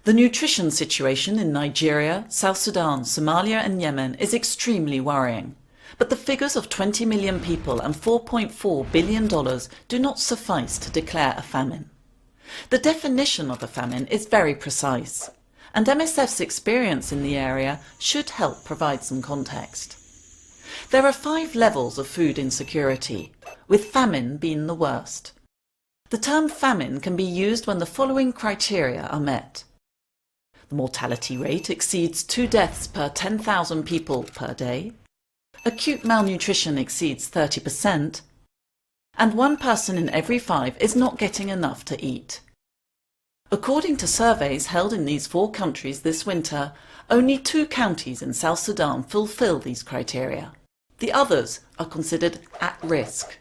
The nutrition situation in Nigeria, South Sudan, Somalia and Yemen is extremely worrying. But the figures of 20 million people and $4.4 billion do not suffice to declare a famine. The definition of a famine is very precise, and MSF's experience in the area should help provide some context. There are 5 levels of food insecurity, with famine being the worst. The term famine can be used when the following criteria are met. The mortality rate exceeds 2 deaths per 10,000 people per day, acute malnutrition exceeds 30%, and 1 person in every 5 is not getting enough to eat. According to surveys held in these 4 countries this winter, only 2 counties in South Sudan fulfill these criteria. The others are considered at risk.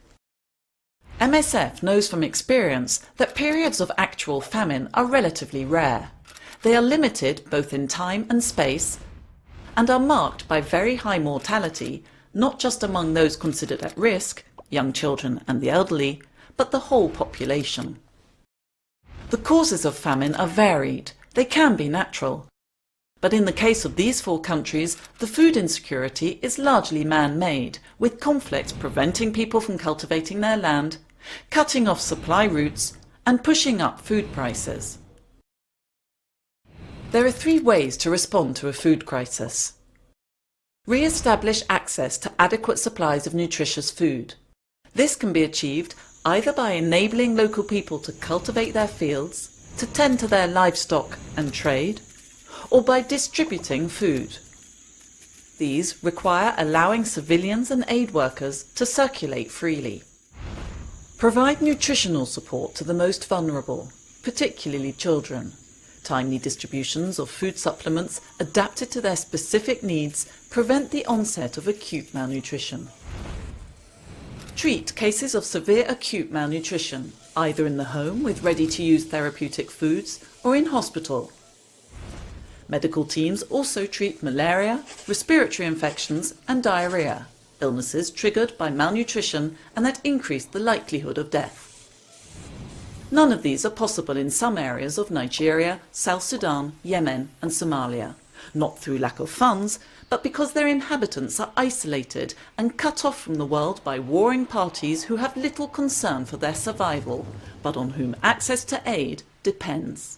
MSF knows from experience that periods of actual famine are relatively rare. They are limited both in time and space, and are marked by very high mortality, not just among those considered at risk, young children and the elderly, but the whole population. The causes of famine are varied. They can be natural. But in the case of these 4 countries, the food insecurity is largely man-made, with conflicts preventing people from cultivating their land, cutting off supply routes, and pushing up food prices. There are 3 ways to respond to a food crisis. Re-establish access to adequate supplies of nutritious food. This can be achieved either by enabling local people to cultivate their fields, to tend to their livestock and trade, or by distributing food. These require allowing civilians and aid workers to circulate freely. Provide nutritional support to the most vulnerable, particularly children. Timely distributions of food supplements adapted to their specific needs prevent the onset of acute malnutrition. Treat cases of severe acute malnutrition, either in the home with ready-to-use therapeutic foods or in hospital. Medical teams also treat malaria, respiratory infections and diarrhea, illnesses triggered by malnutrition and that increase the likelihood of death. None of these are possible in some areas of Nigeria, South Sudan, Yemen and Somalia, not through lack of funds, but because their inhabitants are isolated and cut off from the world by warring parties who have little concern for their survival, but on whom access to aid depends.